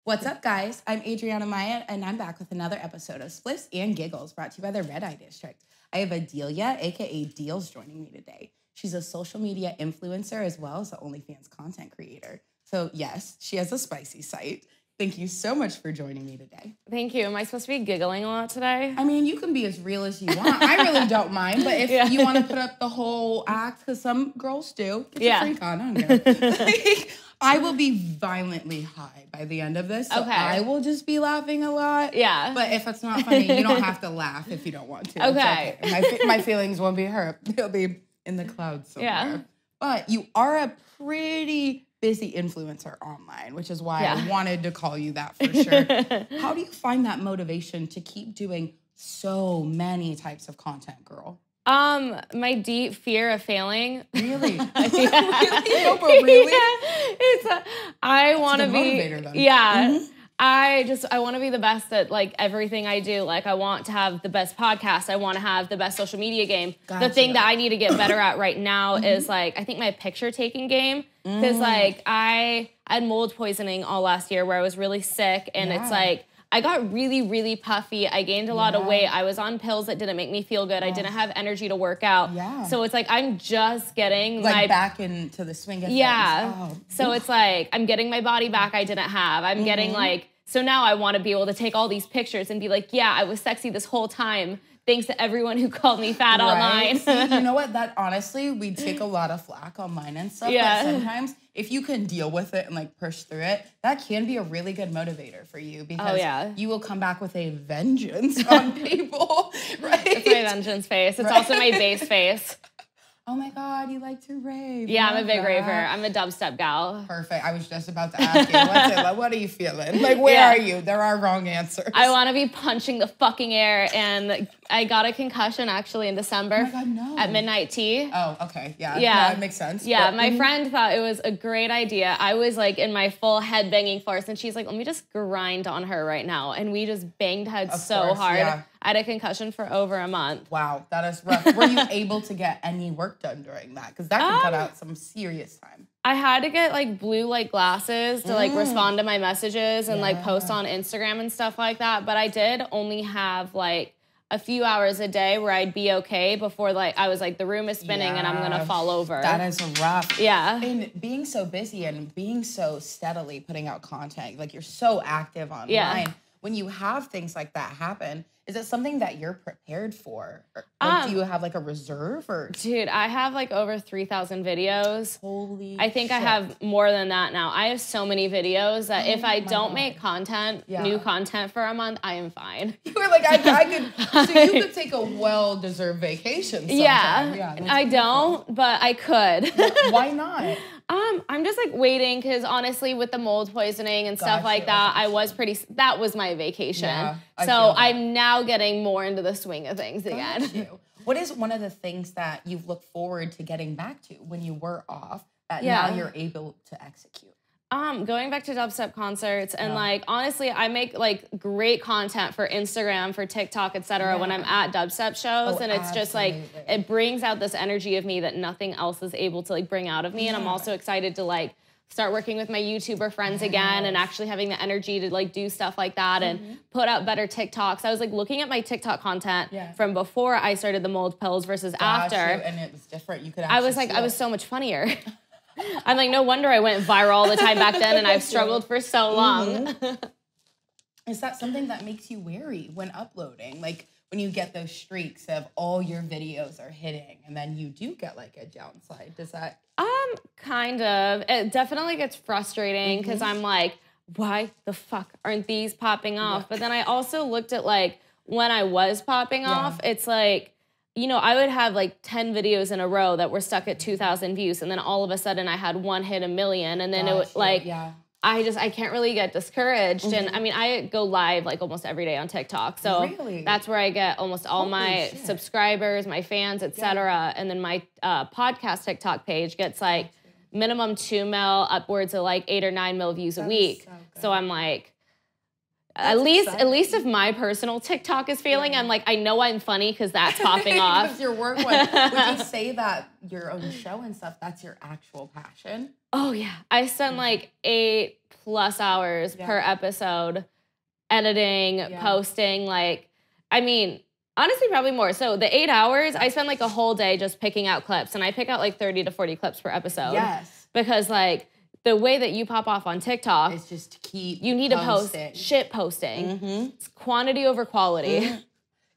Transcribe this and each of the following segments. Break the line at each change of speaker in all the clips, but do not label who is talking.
What's up, guys? I'm Adrina Maya, and I'm back with another episode of Spliffs and Giggles, brought to you by the Red Eye District. I have Adelia, aka DEELZ, joining me today. She's a social media influencer as well as an OnlyFans content creator. So yes, she has a spicy site. Thank you so much for joining me today.
Thank you. Am I supposed to be giggling a lot today?
I mean, you can be as real as you want. I really don't mind, but if you want to put up the whole act, because some girls do, get your freak on. I don't know. I will be violently high by the end of this, so I will just be laughing a lot.
Yeah.
But if it's not funny, you don't have to laugh if you don't want to.
Okay.
My feelings won't be hurt. They'll be in the clouds somewhere. Yeah. But you are a pretty busy influencer online, which is why I wanted to call you that for sure. How do you find that motivation to keep doing so many types of content, girl?
My deep fear of failing.
Really?
No, but really? Yeah. I want to be
motivator, then.
Yeah. Mm-hmm. I want to be the best at like everything I do. Like I want to have the best podcast. I want to have the best social media game. Gotcha. The thing that I need to get better at right now is like, I think my picture taking game. Because like I had mold poisoning all last year where I was really sick and it's like, I got really, really puffy. I gained a lot of weight. I was on pills that didn't make me feel good. I didn't have energy to work out. Yeah. So it's like, I'm just getting
back into the swing of things.
Oh. So it's like, I'm getting my body back I didn't have. I'm getting like, so now I want to be able to take all these pictures and be like, yeah, I was sexy this whole time. Thanks to everyone who called me fat online.
See, you know what? That honestly, we take a lot of flack online and stuff. Yeah. But sometimes if you can deal with it and like push through it, that can be a really good motivator for you because you will come back with a vengeance on people, right?
It's my vengeance face. It's also my bass face.
Oh my God, you like to rave.
Yeah, I'm a big raver. I'm a dubstep gal.
Perfect. I was just about to ask you, what are you feeling? Like, where are you? There are wrong answers.
I want to be punching the fucking air, and I got a concussion actually in December.
Oh my God, no.
At midnight tea.
Oh, okay. Yeah. No, it makes sense.
Yeah, my friend thought it was a great idea. I was like in my full head banging force, and she's like, let me just grind on her right now. And we just banged heads so hard. Yeah. I had a concussion for over a month.
Wow, that is rough. Were you able to get any work done during that? Because that can cut out some serious time.
I had to get like blue light glasses to like respond to my messages and like post on Instagram and stuff like that. But I did only have like a few hours a day where I'd be okay before like I was like, the room is spinning and I'm gonna fall over.
That is rough.
Yeah.
And being so busy and being so steadily putting out content, like you're so active online. Yeah. When you have things like that happen, is it something that you're prepared for? Or, like, do you have like a reserve or?
Dude, I have like over 3,000 videos.
Holy
I think
shit.
I have more than that now. I have so many videos that if I don't make content, new content for a month, I am fine.
You were like, I could, so you could take a well-deserved vacation sometime.
Yeah I don't, but I could.
Why not?
I'm just like waiting because honestly with the mold poisoning and stuff like that, that was my vacation. Yeah, so I'm now getting more into the swing of things again.
What is one of the things that you've looked forward to getting back to when you were off that now you're able to execute?
Going back to dubstep concerts and like honestly, I make like great content for Instagram, for TikTok, etc. when I'm at dubstep shows, and it's just like it brings out this energy of me that nothing else is able to like bring out of me. And I'm also excited to like start working with my YouTuber friends again and actually having the energy to like do stuff like that and put out better TikToks. I was like looking at my TikTok content from before I started the mold pills versus after,
and it was different. You could. I
was like, I was so much funnier. I'm like, no wonder I went viral all the time back then, and I've struggled for so long.
Is that something that makes you wary when uploading? Like when you get those streaks of all your videos are hitting, and then you do get like a downside. Does that?
Kind of. It definitely gets frustrating because I'm like, why the fuck aren't these popping off? But then I also looked at like when I was popping off, it's like, you know, I would have like 10 videos in a row that were stuck at 2,000 views. And then all of a sudden I had one hit 1 million. And then it was like, I can't really get discouraged. And I mean, I go live like almost every day on TikTok. So that's where I get almost all my subscribers, my fans, etc. And then my podcast TikTok page gets like minimum 2 mil, upwards of like 8 or 9 mil views a week. So I'm like, At least if my personal TikTok is failing, I'm like, I know I'm funny because that's popping off.
That's your work one. Would you say that your own show and stuff, that's your actual passion?
Oh, yeah. I spend like 8+ hours per episode editing, posting. Like, I mean, honestly, probably more. So the 8 hours, I spend like a whole day just picking out clips. And I pick out like 30 to 40 clips per episode.
Yes.
Because like the way that you pop off on TikTok,
it's just to keep
you need
posting.
To post shit posting. It's quantity over quality.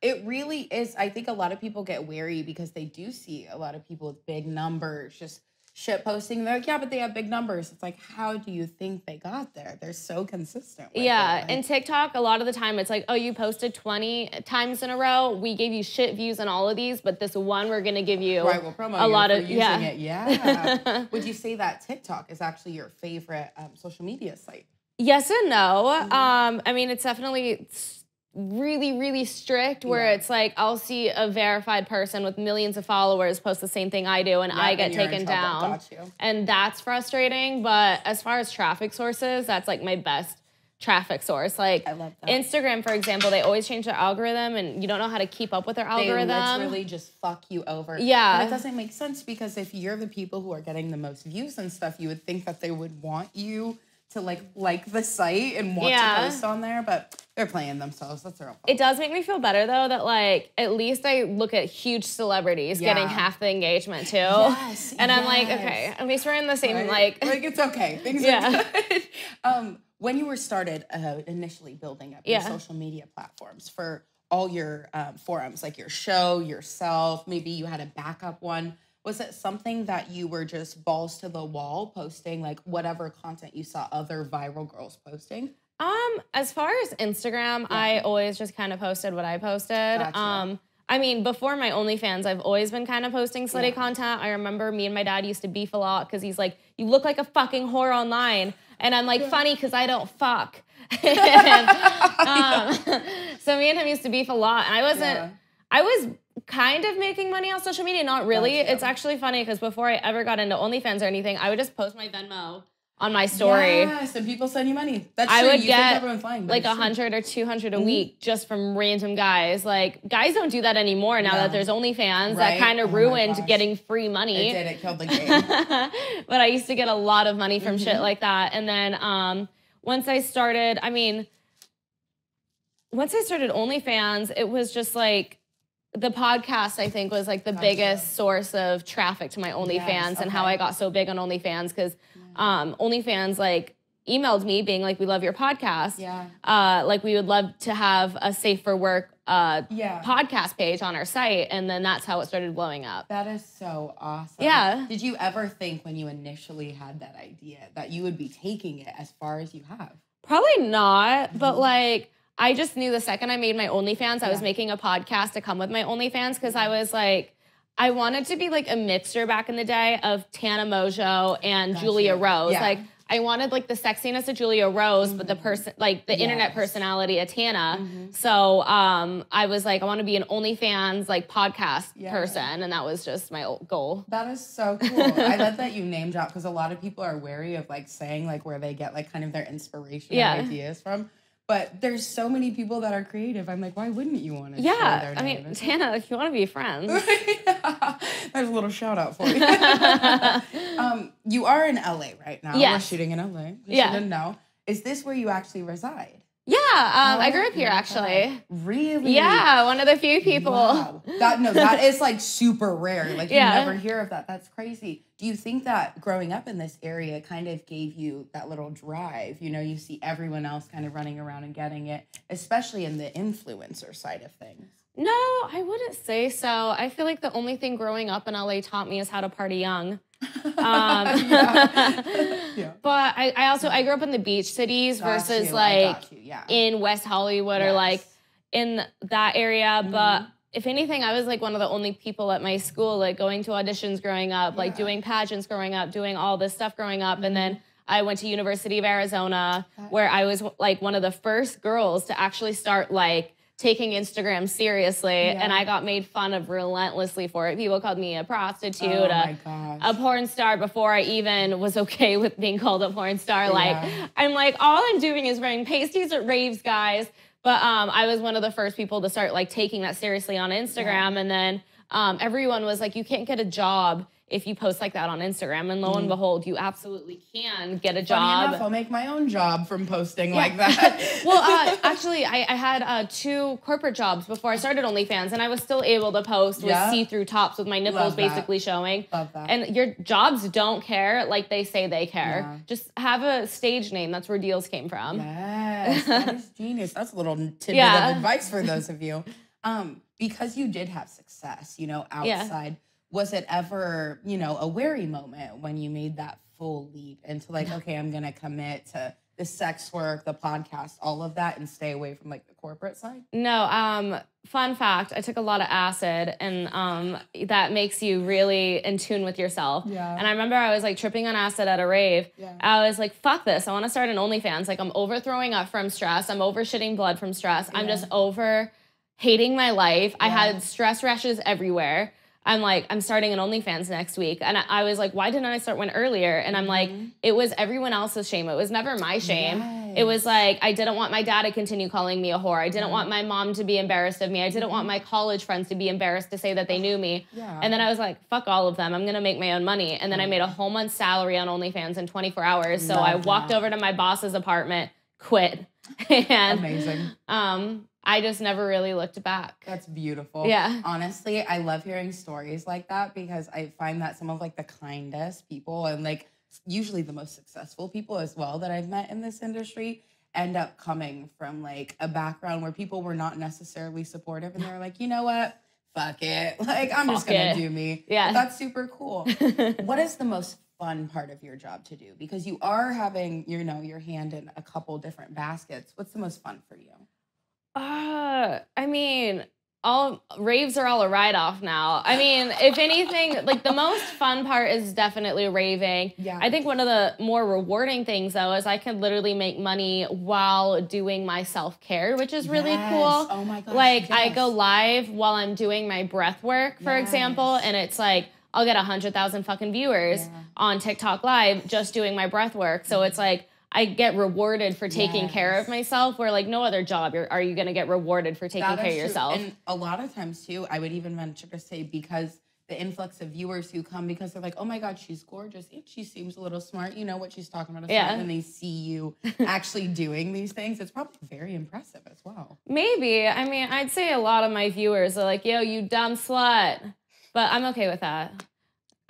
It really is. I think a lot of people get wary because they do see a lot of people with big numbers just shit posting. They're like, yeah, but they have big numbers. It's like, how do you think they got there? They're so consistent with it.
And TikTok, a lot of the time, it's like, oh, you posted 20 times in a row. We gave you shit views on all of these, but this one we're going to give you
we'll promote
a lot of
using it. Yeah. Would you say that TikTok is actually your favorite social media site?
Yes and no. I mean, it's definitely really, really strict where it's like I'll see a verified person with millions of followers post the same thing I do and I get taken down.
Got you.
And that's frustrating. But as far as traffic sources, that's like my best traffic source. Like
I love that.
Instagram, for example, they always change their algorithm and you don't know how to keep up with their algorithm.
They literally just fuck you over.
Yeah.
And it doesn't make sense because if you're the people who are getting the most views and stuff, you would think that they would want you to like the site and want to post on there, but they're playing themselves. That's their own fault.
It does make me feel better though that like at least I look at huge celebrities getting half the engagement too.
Yes.
And I'm like, okay, at least we're in the same like
it's okay. Things are good. When you were started initially building up your social media platforms for all your forums, like your show, yourself, maybe you had a backup one. Was it something that you were just balls to the wall posting, like whatever content you saw other viral girls posting?
As far as Instagram, I always just kind of posted what I posted.
Gotcha.
I mean, before my OnlyFans, I've always been kind of posting slutty content. I remember me and my dad used to beef a lot because he's like, you look like a fucking whore online. And I'm like, funny because I don't fuck. So me and him used to beef a lot. And I was kind of making money on social media, not really.
Gotcha.
It's actually funny because before I ever got into OnlyFans or anything, I would just post my Venmo on my story.
Yes, and people send you money. That's true.
I would
you
get
think flying,
like 100 or 200 a week just from random guys. Like guys don't do that anymore now that there's OnlyFans. That kind of ruined getting free money.
It did. It killed the game.
But I used to get a lot of money from shit like that. And then once I started OnlyFans, it was just like the podcast, I think, was like the biggest source of traffic to my OnlyFans and how I got so big on OnlyFans because OnlyFans like emailed me being like, we love your podcast. Like we would love to have a Safe for Work podcast page on our site. And then that's how it started blowing up.
That is so awesome.
Yeah.
Did you ever think when you initially had that idea that you would be taking it as far as you have?
Probably not, but like I just knew the second I made my OnlyFans, I was making a podcast to come with my OnlyFans because I was like, I wanted to be like a mixture back in the day of Tana Mojo and Julia Rose. Like I wanted like the sexiness of Julia Rose, but the person, like the internet personality of Tana. So I was like, I want to be an OnlyFans like podcast person, and that was just my goal.
That is so cool. I love that you name drop because a lot of people are wary of like saying like where they get like kind of their inspiration and ideas from. But there's so many people that are creative. I'm like, why wouldn't you want to share their name?
I mean, Tana, if you want to be friends.
There's a little shout out for you. You are in LA right now.
Yes.
We're shooting in LA. You didn't know. Is this where you actually reside?
Yeah, I grew up here actually.
Really?
Yeah, one of the few people.
Wow. That is like super rare. Like you never hear of that. That's crazy. Do you think that growing up in this area kind of gave you that little drive? You know, you see everyone else kind of running around and getting it, especially in the influencer side of things.
No, I wouldn't say so. I feel like the only thing growing up in LA taught me is how to party young. But I grew up in the beach cities versus like in West Hollywood or like in that area. But if anything, I was like one of the only people at my school, like going to auditions growing up, like doing pageants growing up, doing all this stuff growing up. And then I went to University of Arizona where I was like one of the first girls to actually start like taking Instagram seriously, and I got made fun of relentlessly for it. People called me a prostitute, a porn star before I even was okay with being called a porn star. Like, I'm like, all I'm doing is wearing pasties at raves, guys. But I was one of the first people to start like taking that seriously on Instagram, and then everyone was like, you can't get a job if you post like that on Instagram. And lo and behold, you absolutely can get a job.
Funny enough, I'll make my own job from posting like that.
Well, actually, I had 2 corporate jobs before I started OnlyFans, and I was still able to post with see-through tops with my nipples basically showing.
Love that.
And your jobs don't care like they say they care. Yeah. Just have a stage name. That's where DEELZ came from.
Yes, that is genius. That's a little tidbit of advice for those of you. Because you did have success, you know, outside, was it ever, you know, a wary moment when you made that full leap into like, okay, I'm going to commit to the sex work, the podcast, all of that, and stay away from like the corporate side?
No. Fun fact, I took a lot of acid, and that makes you really in tune with yourself. Yeah. And I remember I was like tripping on acid at a rave. Yeah. I was like, fuck this. I want to start an OnlyFans. Like, I'm over throwing up from stress. I'm over shitting blood from stress. I'm just over hating my life. I had stress rashes everywhere. I'm like, I'm starting an OnlyFans next week. And I was like, why didn't I start one earlier? And I'm like, it was everyone else's shame. It was never my shame. Yes. It was like, I didn't want my dad to continue calling me a whore. I didn't want my mom to be embarrassed of me. I didn't want my college friends to be embarrassed to say that they knew me. Yeah. And then I was like, fuck all of them. I'm going to make my own money. And then I made a whole month's salary on OnlyFans in 24 hours. So I walked over to my boss's apartment, quit. And
amazing.
I just never really looked back.
That's beautiful.
Yeah.
Honestly, I love hearing stories like that because I find that some of like the kindest people and like usually the most successful people as well that I've met in this industry end up coming from like a background where people were not necessarily supportive and they're like, you know what? Fuck it. Like, I'm just going to do me. Yeah. But that's super cool. What is the most fun part of your job to do? Because you are having, you know, your hand in a couple different baskets. What's the most fun for you?
I mean, all raves are all a write-off now. I mean, if anything, like the most fun part is definitely raving. Yeah. I think one of the more rewarding things though is I can literally make money while doing my self-care, which is really cool.
Oh my gosh.
Like I go live while I'm doing my breath work, for example, and it's like I'll get 100,000 fucking viewers on TikTok live just doing my breath work. So it's like I get rewarded for taking care of myself, where like no other job are you going to get rewarded for taking care of yourself.
And a lot of times too, I would even venture to say because the influx of viewers who come because they're like, oh my God, she's gorgeous and she seems a little smart. You know what she's talking about. And they see you actually doing these things. It's probably very impressive as well.
Maybe. I mean, I'd say a lot of my viewers are like, yo, you dumb slut. But I'm okay with that.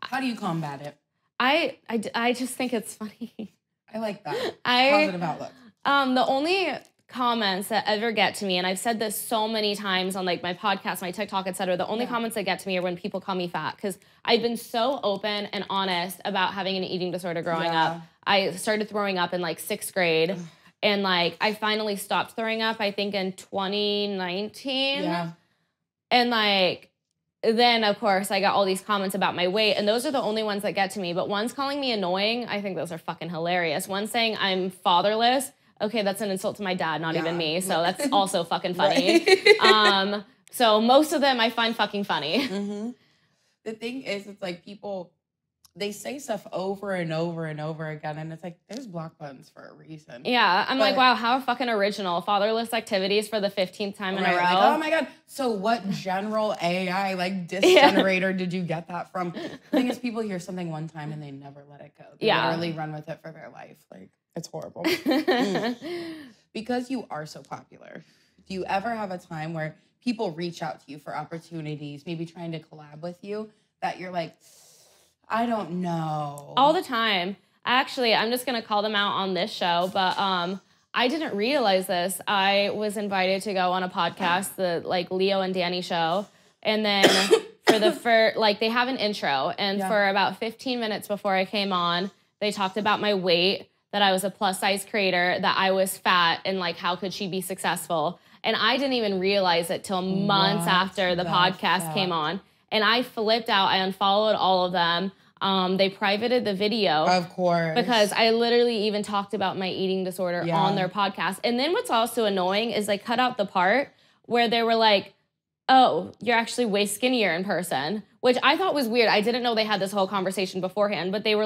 How do you combat it?
I just think it's funny.
I like that. Positive outlook.
The only comments that ever get to me, and I've said this so many times on like my podcast, my TikTok, etc. The only comments that get to me are when people call me fat, because I've been so open and honest about having an eating disorder growing up. I started throwing up in like 6th grade, and like I finally stopped throwing up, I think in 2019. Yeah. And like then, of course, I got all these comments about my weight, and those are the only ones that get to me. But one's calling me annoying. I think those are fucking hilarious. One saying I'm fatherless. Okay, that's an insult to my dad, not even me. So that's also fucking funny. So most of them I find fucking funny.
The thing is, it's like people, they say stuff over and over and over again, and it's like, there's block buttons for a reason.
Yeah, I'm like, wow, how fucking original. Fatherless activities for the 15th time in a row.
Like, oh my God. So what general AI, like, diss generator did you get that from? The thing is, people hear something one time and they never let it go. They literally run with it for their life. Like, it's horrible. Because you are so popular, do you ever have a time where people reach out to you for opportunities, maybe trying to collab with you, that you're like, I don't know?
All the time. Actually, I'm just going to call them out on this show, but I didn't realize this. I was invited to go on a podcast, the like Leo and Danny show, and then for the first, like they have an intro, and for about 15 minutes before I came on, they talked about my weight, that I was a plus size creator, that I was fat, and like how could she be successful? And I didn't even realize it till months after the podcast came on. And I flipped out. I unfollowed all of them. They privated the video.
Of course.
Because I literally even talked about my eating disorder on their podcast. And then what's also annoying is they cut out the part where they were like, oh, you're actually way skinnier in person, which I thought was weird. I didn't know they had this whole conversation beforehand, but they were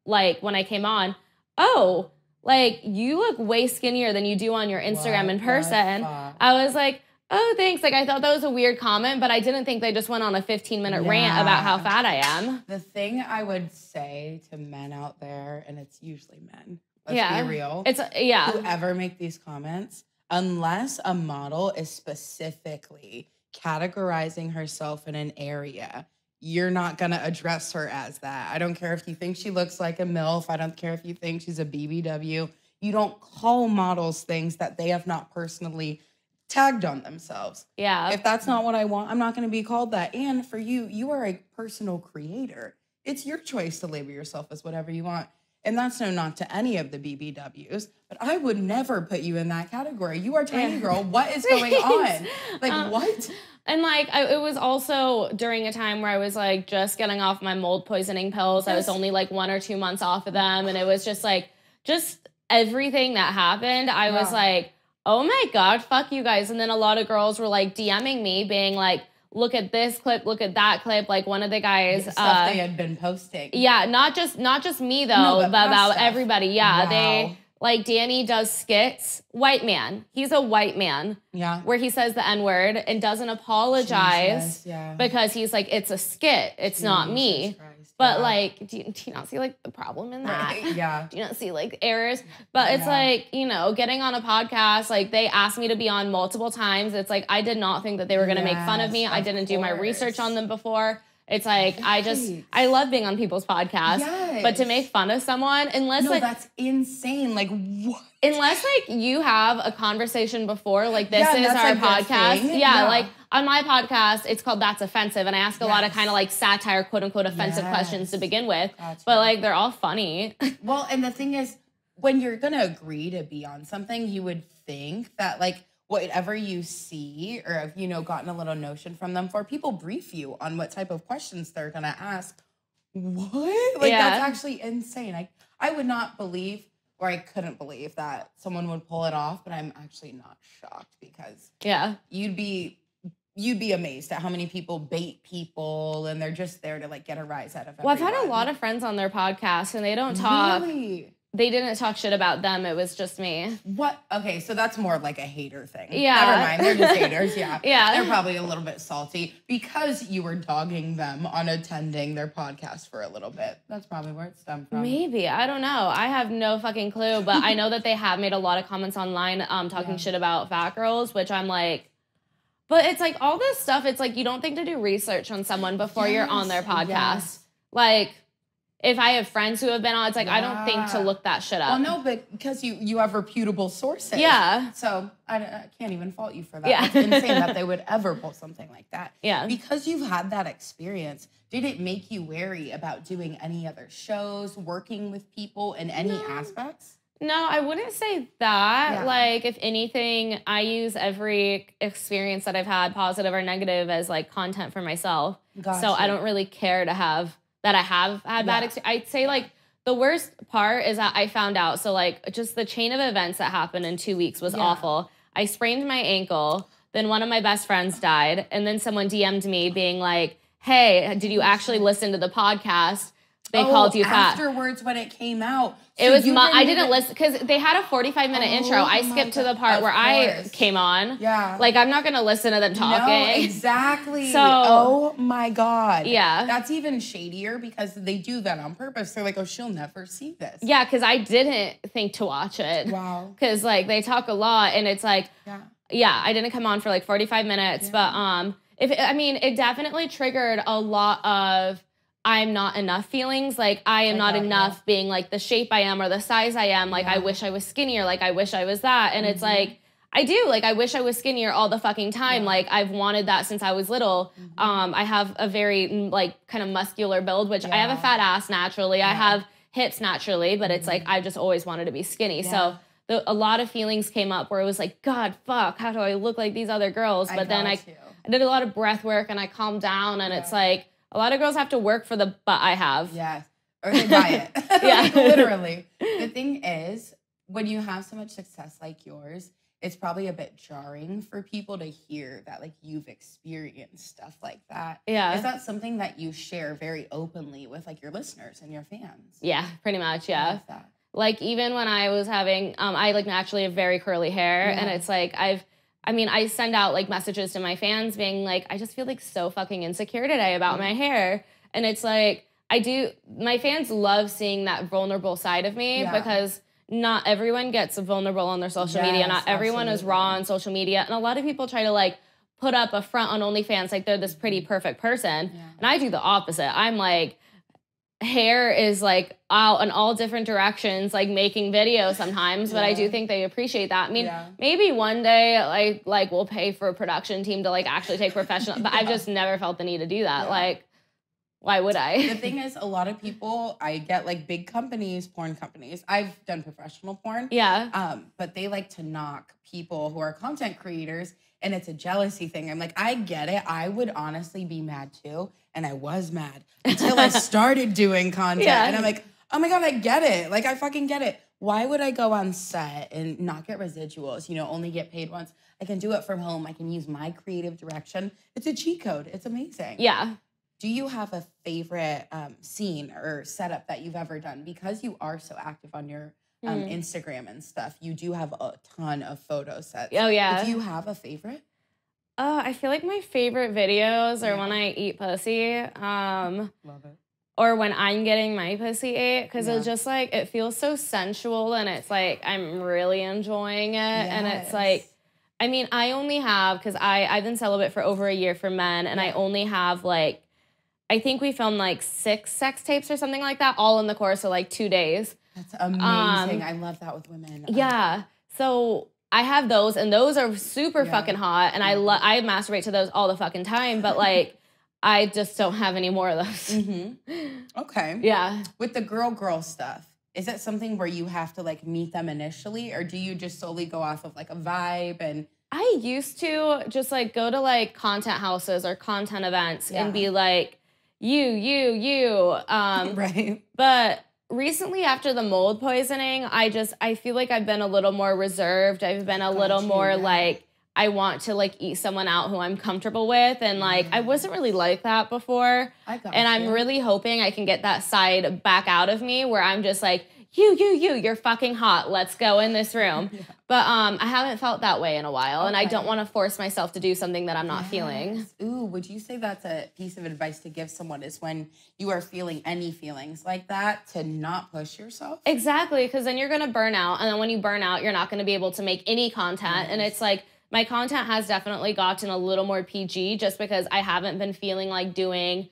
like, when I came on, oh, like, you look way skinnier than you do on your Instagram in person. I was like, oh, thanks. Like, I thought that was a weird comment, but I didn't think they just went on a 15-minute rant about how fat I am.
The thing I would say to men out there, and it's usually men, let's be real. Whoever make these comments, unless a model is specifically categorizing herself in an area, you're not going to address her as that. I don't care if you think she looks like a MILF. I don't care if you think she's a BBW. You don't call models things that they have not personally tagged on themselves.
Yeah.
If that's not what I want, I'm not going to be called that. And for you, you are a personal creator. It's your choice to label yourself as whatever you want. And that's no knock to any of the BBWs, but I would never put you in that category. You are tiny girl. What is going on? Like, what?
And like, it was also during a time where I was like just getting off my mold poisoning pills. I was only like 1 or 2 months off of them. And it was just like, just everything that happened. I was like, oh my God, fuck you guys. And then a lot of girls were like DMing me being like, look at this clip, look at that clip. Like one of the guys,
stuff they had been posting.
Yeah, not just me though, but about everybody. Yeah, they like Danny does skits. White man, he's a white man.
Yeah,
where he says the N-word and doesn't apologize because he's like, it's a skit, it's not me. Christ. But like, do you not see like the problem in that?
Right. Yeah.
Do you not see like errors? But it's like, you know, getting on a podcast, like they asked me to be on multiple times. It's like, I did not think that they were going to make fun of me. I didn't do my research on them before. It's like, I love being on people's podcasts, but to make fun of someone, unless
that's insane. Like what?
Unless like you have a conversation before, like this is our podcast. Yeah, like on my podcast, it's called That's Offensive. And I ask a lot of kind of like satire, quote unquote, offensive questions to begin with. But like, they're all funny.
Well, and the thing is, when you're going to agree to be on something, you would think that like, whatever you see or have, you know, gotten a little notion from them for, people brief you on what type of questions they're going to ask. What? Like, that's actually insane. I would not believe, or I couldn't believe that someone would pull it off, but I'm actually not shocked because you'd be amazed at how many people bait people and they're just there to like get a rise out of everyone.
Well, I've had a lot of friends on their podcast and they don't talk.
Really?
They didn't talk shit about them. It was just me.
What? Okay, so that's more like a hater thing.
Yeah.
Never mind. They're just haters. Yeah.
Yeah.
They're probably a little bit salty because you were dogging them on attending their podcast for a little bit. That's probably where it stemmed from.
Maybe. I don't know. I have no fucking clue. But I know that they have made a lot of comments online talking shit about fat girls, which I'm like, but it's like all this stuff. It's like you don't think to do research on someone before you're on their podcast. Yes. Like, if I have friends who have been on, it's like, I don't think to look that shit up.
Well, no, but because you have reputable sources.
Yeah.
So I can't even fault you for that. Yeah. It's insane that they would ever pull something like that.
Yeah.
Because you've had that experience, did it make you wary about doing any other shows, working with people in any aspects?
No, I wouldn't say that. Yeah. Like, if anything, I use every experience that I've had, positive or negative, as like content for myself. Gotcha. So I don't really care to have that I have had bad experience. I'd say like the worst part is that I found out. So like just the chain of events that happened in 2 weeks was awful. I sprained my ankle. Then one of my best friends died. And then someone DM'd me being like, hey, did you actually listen to the podcast? They called you fat.
Afterwards when it came out.
So it was I didn't listen because they had a 45-minute intro. I skipped to the part where I came on.
Yeah.
Like, I'm not going to listen to them talking.
No, exactly.
So,
oh my God.
Yeah.
That's even shadier because they do that on purpose. They're like, oh, she'll never see this.
Yeah, because I didn't think to watch it.
Wow.
Because like they talk a lot and it's like, I didn't come on for like 45 minutes. But it definitely triggered a lot of I'm not enough feelings. Like, I am not enough being like the shape I am or the size I am. Like, I wish I was skinnier. Like, I wish I was that. And it's like, I do. Like, I wish I was skinnier all the fucking time. Like, I've wanted that since I was little. I have a very like kind of muscular build, which I have a fat ass naturally. I have hips naturally, but it's like, I just always wanted to be skinny. So a lot of feelings came up where it was like, God, fuck, how do I look like these other girls? But then I did a lot of breath work and I calmed down and it's like, a lot of girls have to work for the butt I have.
Yes. Or they buy it. Like, literally. The thing is, when you have so much success like yours, it's probably a bit jarring for people to hear that like you've experienced stuff like that.
Yeah.
Is that something that you share very openly with like your listeners and your fans?
Yeah, pretty much. Yeah.
I love that.
Like even when I was having, I like naturally have very curly hair, and it's like I send out like messages to my fans being like, I just feel like so fucking insecure today about my hair, and it's like my fans love seeing that vulnerable side of me because not everyone gets vulnerable on their social media. Not everyone is raw on social media, and a lot of people try to like put up a front on OnlyFans like they're this pretty perfect person, and I do the opposite. I'm like, hair is like out in all different directions, like making videos sometimes, but I do think they appreciate that. I mean, maybe one day like we'll pay for a production team to like actually take professional, but I've just never felt the need to do that. Like, why would I?
The thing is, a lot of people, I get like big companies, porn companies. I've done professional porn.
Yeah.
But they like to knock people who are content creators, and it's a jealousy thing. I'm like, I get it. I would honestly be mad too. And I was mad until I started doing content. And I'm like, oh my God, I get it. Like, I fucking get it. Why would I go on set and not get residuals, you know, only get paid once? I can do it from home. I can use my creative direction. It's a cheat code. It's amazing.
Yeah.
Do you have a favorite scene or setup that you've ever done? Because you are so active on your Instagram and stuff, you do have a ton of photo sets.
Oh, yeah.
Do you have a favorite?
I feel like my favorite videos are when I eat pussy.
Love it.
Or when I'm getting my pussy ate, because it's just like, it feels so sensual, and it's like, I'm really enjoying it. And it's like, I mean, I only have, because I've been celibate for over a year for men, and I only have like, I think we filmed like 6 sex tapes or something like that, all in the course of like 2 days.
That's amazing. I love that with women.
Yeah. So I have those, and those are super fucking hot, and I masturbate to those all the fucking time, but like, I just don't have any more of those.
Okay.
Yeah.
With the girl stuff, is it something where you have to like meet them initially, or do you just solely go off of like a vibe? And
I used to just like go to like content houses or content events and be like, you.
right.
But recently, after the mold poisoning, I feel like I've been a little more reserved. I've been a little more like, I want to like eat someone out who I'm comfortable with. And like, I wasn't really like that before. I'm really hoping I can get that side back out of me where I'm just like, you're fucking hot. Let's go in this room. But I haven't felt that way in a while, and I don't want to force myself to do something that I'm not feeling.
Ooh, would you say that's a piece of advice to give someone, is when you are feeling any feelings like that, to not push yourself?
Exactly, because then you're going to burn out, and then when you burn out, you're not going to be able to make any content, and it's like, my content has definitely gotten a little more PG just because I haven't been feeling like doing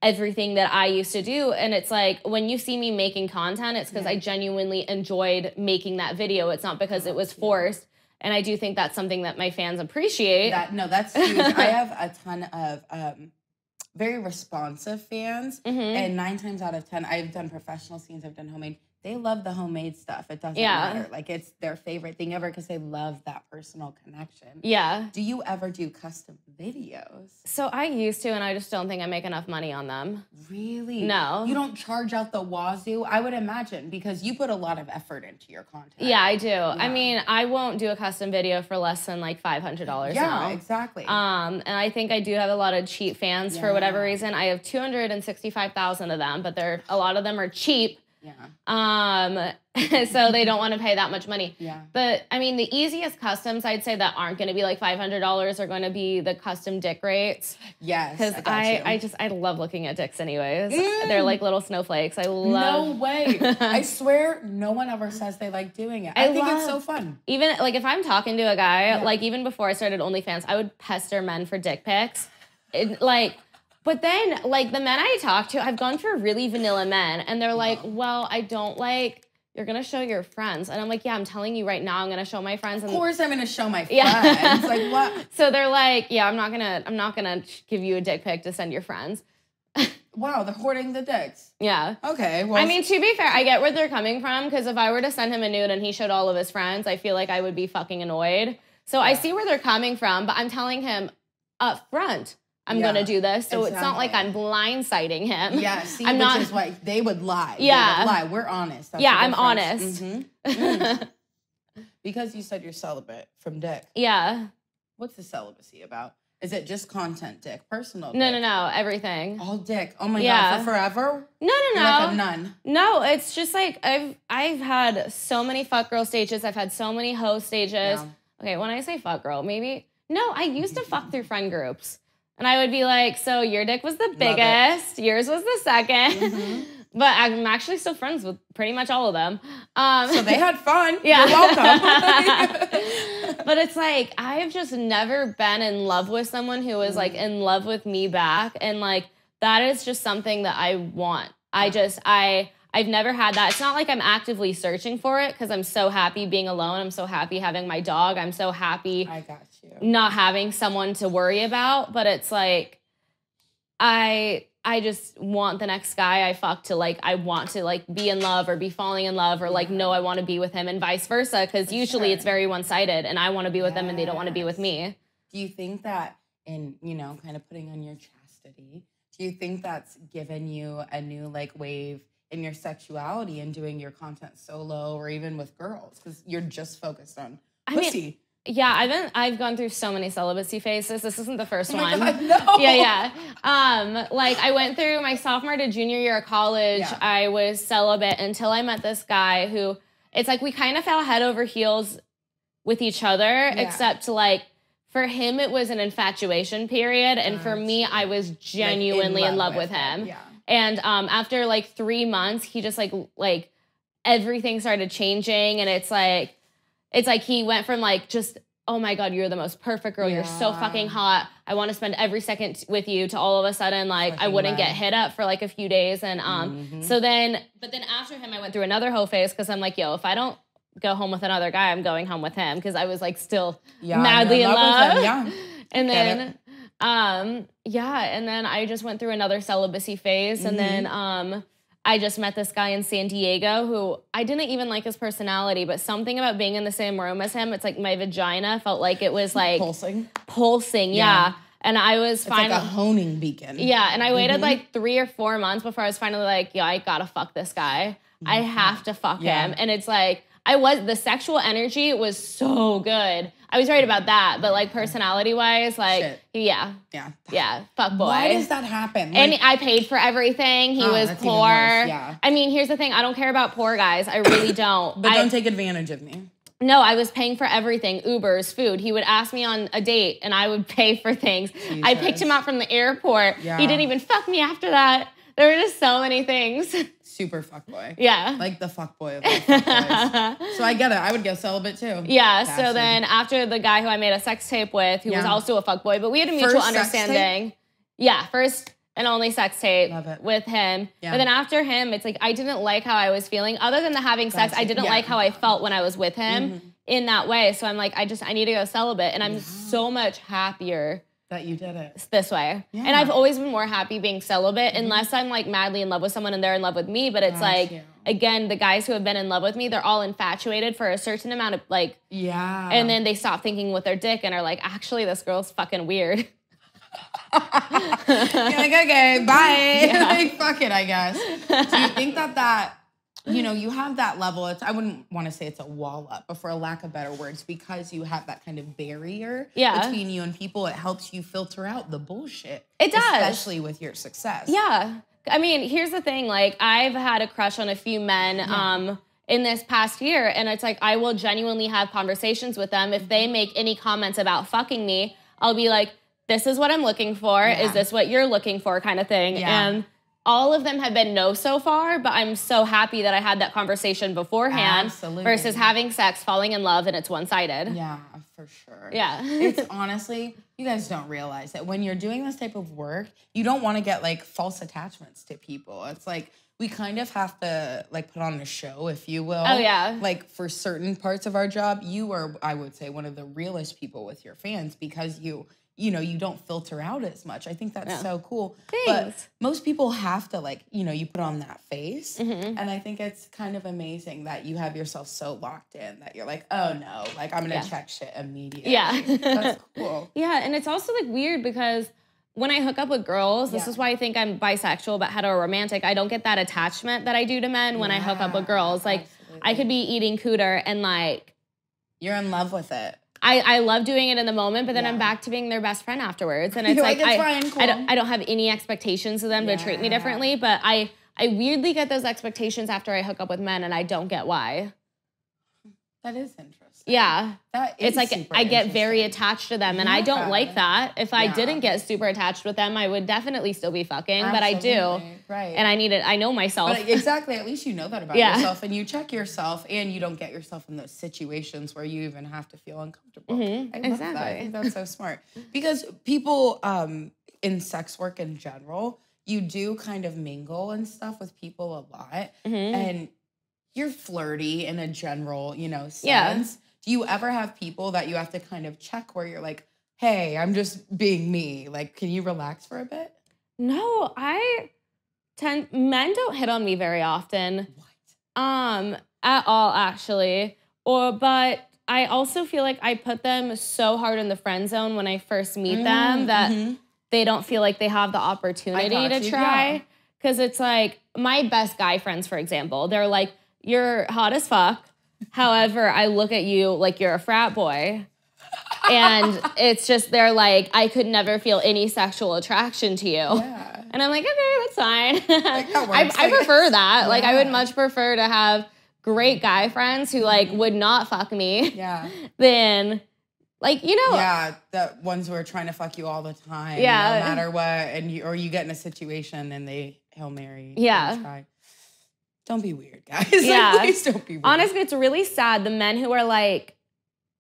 everything that I used to do. And it's like, when you see me making content, it's because I genuinely enjoyed making that video. It's not because it was forced. And I do think that's something that my fans appreciate.
That's huge. I have a ton of very responsive fans. And 9 times out of 10, I've done professional scenes, I've done homemade. They love the homemade stuff. It doesn't matter. Like, it's their favorite thing ever because they love that personal connection.
Yeah.
Do you ever do custom videos?
So I used to, and I just don't think I make enough money on them.
Really?
No.
You don't charge out the wazoo? I would imagine, because you put a lot of effort into your content.
Yeah, I do. Yeah. I mean, I won't do a custom video for less than like $500 now.
Yeah, exactly.
And I think I do have a lot of cheap fans for whatever reason. I have 265,000 of them, but a lot of them are cheap.
Yeah.
So they don't want to pay that much money.
Yeah.
But I mean, the easiest customs I'd say that aren't going to be like $500 are going to be the custom dick rates.
Yes.
Because I love looking at dicks anyways. They're like little snowflakes. I love.
No way. I swear no one ever says they like doing it. I think it's so fun.
Even like if I'm talking to a guy, like even before I started OnlyFans, I would pester men for dick pics. But then, like, the men I talk to, I've gone for really vanilla men, and they're like, well, I don't like, you're going to show your friends. And I'm like, yeah, I'm telling you right now, I'm going to show my friends.
Of course I'm going to show my friends. Like, what?
So they're like, yeah, I'm not going to give you a dick pic to send your friends.
Wow, they're hoarding the dicks.
Yeah.
Okay. Well,
I mean, to be fair, I get where they're coming from, because if I were to send him a nude and he showed all of his friends, I feel like I would be fucking annoyed. So I see where they're coming from, but I'm telling him up front, I'm going to do this. So it's not like I'm blindsiding him.
Yeah, see, which is why they would lie.
Yeah.
They would lie. We're honest. That's
I'm honest.
Because you said you're celibate from dick.
Yeah.
What's the celibacy about? Is it just content dick, personal dick?
No, everything.
All dick. Oh my God, for forever?
No.
You're like a nun.
No, it's just like I've had so many fuck girl stages. I've had so many hoe stages. Yeah. Okay, when I say fuck girl, I used to fuck through friend groups. And I would be like, so your dick was the biggest, yours was the second. But I'm actually still friends with pretty much all of them.
So they had fun.
Yeah.
You're welcome.
But it's like, I have just never been in love with someone who was like in love with me back. And like, that is just something that I want. I've never had that. It's not like I'm actively searching for it because I'm so happy being alone. I'm so happy having my dog. I'm so happy not having someone to worry about. But it's like, I just want the next guy I fuck to like, I want to like be in love or be falling in love or like, no, I want to be with him and vice versa. Cause usually it's very one-sided and I want to be with them and they don't want to be with me.
Do you think that in, kind of putting on your chastity, do you think that's given you a new like wave in your sexuality and doing your content solo or even with girls? Cause you're just focused on pussy.
Yeah, I've gone through so many celibacy phases. This isn't the first one.
God, no.
Yeah. Like I went through my sophomore to junior year of college. Yeah. I was celibate until I met this guy who it's like we kind of fell head over heels with each other, except like for him it was an infatuation period, and for me I was genuinely in love with him. Yeah. And after like 3 months, he just like everything started changing, and it's like he went from like just, oh my God, you're the most perfect girl. Yeah. You're so fucking hot. I want to spend every second with you to all of a sudden, like fucking I wouldn't get hit up for like a few days. And but then after him, I went through another hoe phase because I'm like, yo, if I don't go home with another guy, I'm going home with him because I was like still madly in love. Yeah. And then, and then I just went through another celibacy phase. And then, I just met this guy in San Diego who I didn't even like his personality, but something about being in the same room as him, it's like my vagina felt like it was like pulsing. Yeah. And I was finally
like a honing beacon.
Yeah. And I waited like 3 or 4 months before I was finally like, yeah, I gotta fuck this guy. I have to fuck him. And it's like, the sexual energy was so good. I was right about that, but like personality wise, like, yeah, fuck boy.
Why does that happen?
Like, and I paid for everything. He was poor. Yeah. I mean, here's the thing. I don't care about poor guys. I really don't.
But don't take advantage of me.
No, I was paying for everything. Ubers, food. He would ask me on a date and I would pay for things. Jesus. I picked him up from the airport. Yeah. He didn't even fuck me after that. There were just so many things.
Super fuckboy.
Yeah.
Like the fuckboy of all fuckboys. So I get it. I would go celibate too.
Yeah. Bastard. So then after the guy who I made a sex tape with, who was also a fuckboy, but we had a mutual understanding. Yeah. First and only sex tape with him. Yeah. But then after him, it's like I didn't like how I was feeling. Other than the having sex, I didn't like how I felt when I was with him in that way. So I'm like, I need to go celibate. And I'm so much happier
that you did it
this way. Yeah. And I've always been more happy being celibate unless I'm like madly in love with someone and they're in love with me. But it's again, the guys who have been in love with me, they're all infatuated for a certain amount of like, and then they stop thinking with their dick and are like, actually, this girl's fucking weird.
You're like, okay, bye. Like, fuck it, I guess. Do you think that you have that level, I wouldn't want to say it's a wall up, but for a lack of better words, because you have that kind of barrier between you and people, it helps you filter out the bullshit.
It does.
Especially with your success.
Yeah. I mean, here's the thing, like, I've had a crush on a few men in this past year, and it's like, I will genuinely have conversations with them. If they make any comments about fucking me, I'll be like, this is what I'm looking for. Yeah. Is this what you're looking for, kind of thing. Yeah. And all of them have been no so far, but I'm so happy that I had that conversation beforehand versus having sex, falling in love, and it's one-sided.
Yeah, for sure.
Yeah.
It's honestly, you guys don't realize that when you're doing this type of work, you don't want to get like false attachments to people. It's like we kind of have to like put on a show, if you will.
Oh, yeah.
Like for certain parts of our job, you are, I would say, one of the realest people with your fans because you don't filter out as much. I think that's so cool.
Thanks.
But most people have to like, you put on that face. And I think it's kind of amazing that you have yourself so locked in that you're like, oh no, like I'm going to check shit immediately.
Yeah.
That's cool.
Yeah. And it's also like weird because when I hook up with girls, this is why I think I'm bisexual but hetero-romantic. I don't get that attachment that I do to men when I hook up with girls. Like I could be eating cooter and like
You're in love with it.
I love doing it in the moment, but then I'm back to being their best friend afterwards. And it's like,
it's fine, cool.
I don't have any expectations of them to treat me differently, but I weirdly get those expectations after I hook up with men, and I don't get why.
That is interesting.
Yeah.
It's
like I get very attached to them, and I don't like that. If I didn't get super attached with them, I would definitely still be fucking, but I do.
Right.
And I know myself.
But exactly. At least you know that about yourself, and you check yourself, and you don't get yourself in those situations where you even have to feel uncomfortable. I love that. I think that's so smart. Because people in sex work in general, you do kind of mingle and stuff with people a lot, and you're flirty in a general, sense. Yeah. Do you ever have people that you have to kind of check where you're like, hey, I'm just being me. Like, can you relax for a bit?
No, men don't hit on me very often. What? At all, actually. But I also feel like I put them so hard in the friend zone when I first meet them that they don't feel like they have the opportunity to try. Because it's like, my best guy friends, for example, they're like, you're hot as fuck. However, I look at you like you're a frat boy. And it's just, they're like, I could never feel any sexual attraction to you. Yeah. And I'm like, okay, that's fine. Like, that I prefer that. Yeah. Like, I would much prefer to have great guy friends who, like, would not fuck me. Yeah. Than, like,
Yeah, the ones who are trying to fuck you all the time. Yeah. No matter what. And you get in a situation and they Hail Mary. Yeah. Try. Don't be weird, guys. Yeah. Like, please don't be weird.
Honestly, it's really sad. The men who are like,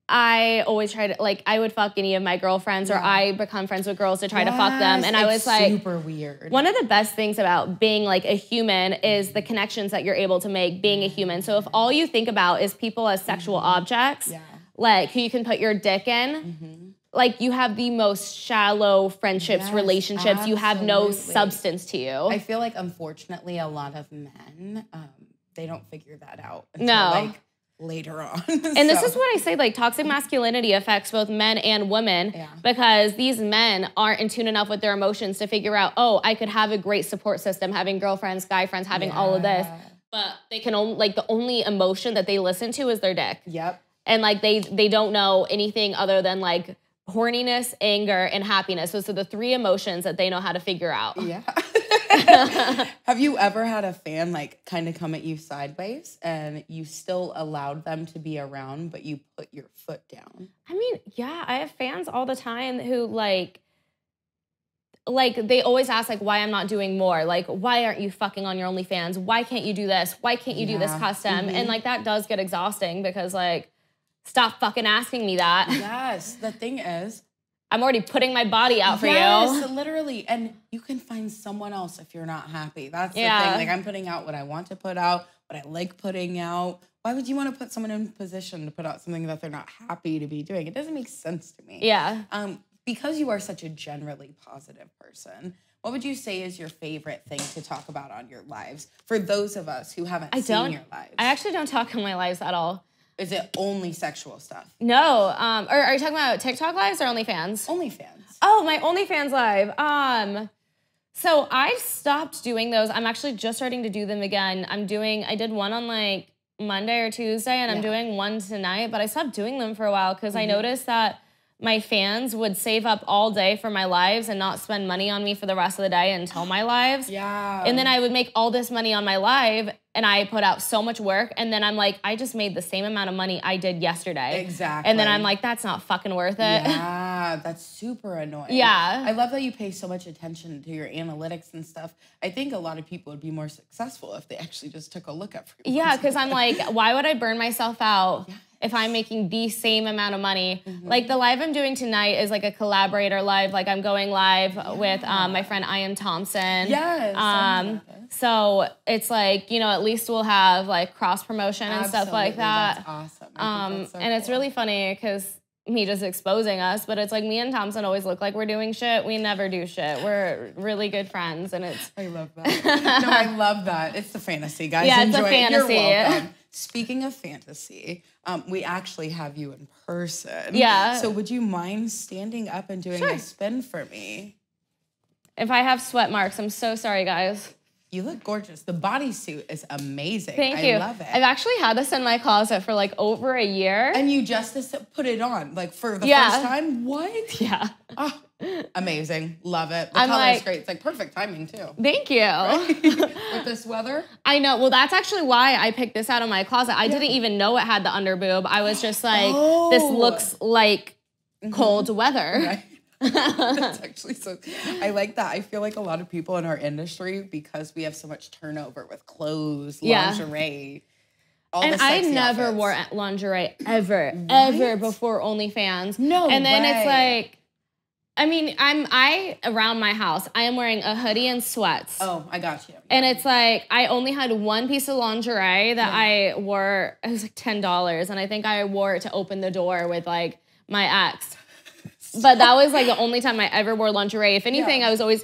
I always try to, like, I would fuck any of my girlfriends, or I become friends with girls to try to fuck them. And I was like,
super weird.
One of the best things about being like a human is the connections that you're able to make being a human. So if all you think about is people as sexual objects, like who you can put your dick in, like you have the most shallow friendships, relationships. Absolutely. You have no substance to you.
I feel like, unfortunately, a lot of men, they don't figure that out until like later on.
And this is what I say, like, toxic masculinity affects both men and women because these men aren't in tune enough with their emotions to figure out, oh, I could have a great support system, having girlfriends, guy friends, having all of this. But they can only, like, the only emotion that they listen to is their dick. Yep. And, like, they don't know anything other than, like, horniness, anger, and happiness. Those are the three emotions that they know how to figure out. Yeah.
Have you ever had a fan, like, kind of come at you sideways and you still allowed them to be around, but you put your foot down?
I mean, yeah, I have fans all the time who, like they always ask, like, why I'm not doing more. Like, why aren't you fucking on your OnlyFans? Why can't you do this? Why can't you do this custom? And, like, that does get exhausting because, like, stop fucking asking me that.
Yes, the thing is,
I'm already putting my body out for you.
Yes, literally. And you can find someone else if you're not happy. That's the thing. Like, I'm putting out what I want to put out, what I like putting out. Why would you want to put someone in a position to put out something that they're not happy to be doing? It doesn't make sense to me. Yeah. Because you are such a generally positive person, what would you say is your favorite thing to talk about on your lives for those of us who haven't seen your lives?
I actually don't talk on my lives at all.
Is it only sexual stuff?
No. Or are you talking about TikTok lives or OnlyFans?
OnlyFans.
Oh, my OnlyFans live. So I stopped doing those. I'm actually just starting to do them again. I did one on like Monday or Tuesday, and I'm doing one tonight, but I stopped doing them for a while because I noticed that my fans would save up all day for my lives and not spend money on me for the rest of the day until my lives. Yeah. And then I would make all this money on my live, and I put out so much work, and then I'm like, I just made the same amount of money I did yesterday. Exactly. And then I'm like, that's not fucking worth it.
Yeah, that's super annoying. Yeah. I love that you pay so much attention to your analytics and stuff. I think a lot of people would be more successful if they actually just took a look at free.
Yeah, because I'm like, why would I burn myself out if I'm making the same amount of money? Like, the live I'm doing tonight is like a collaborator live. Like, I'm going live with my friend Ian Thompson. Yes. So it's like, at least we'll have like cross promotion and stuff like that. That's awesome. That's so cool. It's really funny because me just exposing us, but it's like me and Thompson always look like we're doing shit. We never do shit. We're really good friends, and it's...
I love that. No, I love that. It's the fantasy, guys. Yeah, it's a fantasy. You're welcome. Speaking of fantasy, we actually have you in person. Yeah. So would you mind standing up and doing a spin for me?
If I have sweat marks, I'm so sorry, guys.
You look gorgeous. The bodysuit is amazing.
Thank you.
I love it.
I've actually had this in my closet for like over a year.
And you just put it on, like for the first time? What?
Yeah.
Oh, amazing. Love it. The color's great. It's like perfect timing too.
Thank you.
Right? With this weather?
I know. Well, that's actually why I picked this out of my closet. I didn't even know it had the under boob. I was just like, this looks like cold weather.
Right. That's actually so, I like that. I feel like a lot of people in our industry, because we have so much turnover with clothes, lingerie, all the sexy
I never
outfits.
wore lingerie ever before OnlyFans.
No
And then
way.
it's like, I mean, around my house, I am wearing a hoodie and sweats.
Oh, I got you.
And it's like, I only had one piece of lingerie that I wore. It was like $10. And I think I wore it to open the door with like my ex. But that was like the only time I ever wore lingerie. If anything, I was always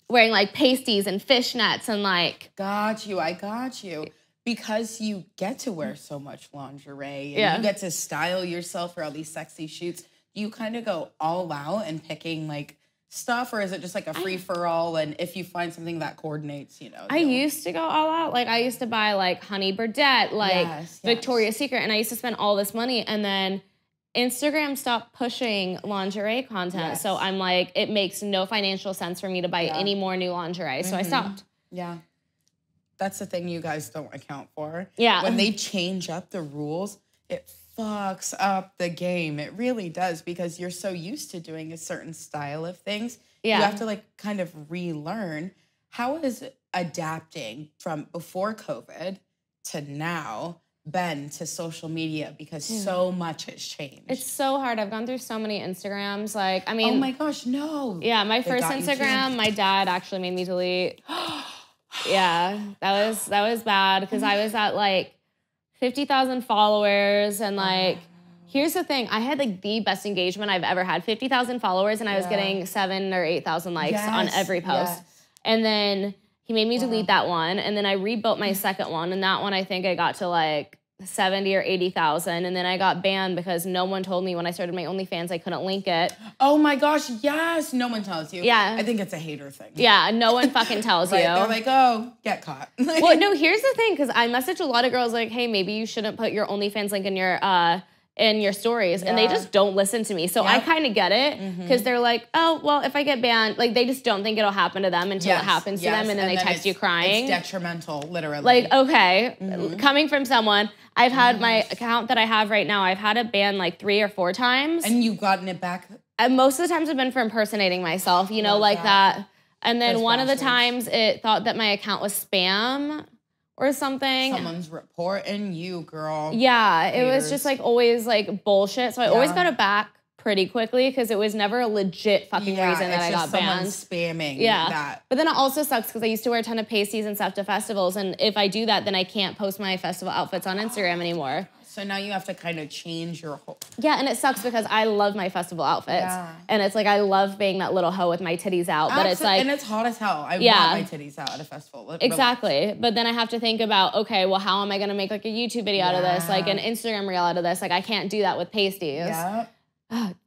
wearing like pasties and fishnets and like.
Got you. I got you. Because you get to wear so much lingerie and you get to style yourself for all these sexy shoots. Do you kind of go all out and picking like stuff, or is it just like a free for all? And if you find something that coordinates, you know.
I used to go all out. Like I used to buy like Honey Burdette, like Victoria's Secret, and I used to spend all this money, and then Instagram stopped pushing lingerie content. So I'm like, it makes no financial sense for me to buy any more new lingerie. So I stopped.
Yeah. That's the thing you guys don't account for.
Yeah.
When they change up the rules, it fucks up the game. It really does, because you're so used to doing a certain style of things.
Yeah.
You have to like kind of relearn. How is adapting from before COVID to now been to social media, because so much has changed?
It's so hard. I've gone through so many Instagrams. Like, I mean,
oh my gosh, no.
Yeah, my first Instagram, my dad actually made me delete. Yeah, that was bad, because I was at like 50,000 followers, and like, here's the thing, I had like the best engagement I've ever had, 50,000 followers, and I was getting 7,000 or 8,000 likes on every post. And then he made me delete that one, and then I rebuilt my second one, and that one I think I got to like 70 or 80,000, and then I got banned because no one told me when I started my OnlyFans I couldn't link it.
Oh my gosh, yes, no one tells you.
Yeah.
I think it's a hater thing.
Yeah, no one fucking tells you.
They're like, oh, get caught.
Well, no, here's the thing, because I messaged a lot of girls like, hey, maybe you shouldn't put your OnlyFans link in your stories, and they just don't listen to me. So I kind of get it, because they're like, oh, well, if I get banned, like they just don't think it'll happen to them until it happens to them, and then they text you crying.
It's detrimental, literally.
Like, okay, coming from someone, I've had my account that I have right now, I've had it banned like 3 or 4 times.
And you've gotten it back?
And most of the times have been for impersonating myself, you know, like that. And then one of the times it thought that my account was spam or something.
Someone's reporting you, girl.
Yeah, it was just like always like bullshit. So I always got it back pretty quickly, because it was never a legit fucking reason that I got banned.
Spamming that.
But then it also sucks, because I used to wear a ton of pasties and stuff to festivals, and if I do that, then I can't post my festival outfits on Instagram anymore.
So now you have to kind of change your whole...
Yeah, and it sucks, because I love my festival outfits. And it's like, I love being that little hoe with my titties out. But it's like...
And it's hot as hell. I want my titties out at a festival.
Exactly. But then I have to think about, okay, well, how am I going to make like a YouTube video out of this? Like an Instagram reel out of this? Like, I can't do that with pasties.
Yeah.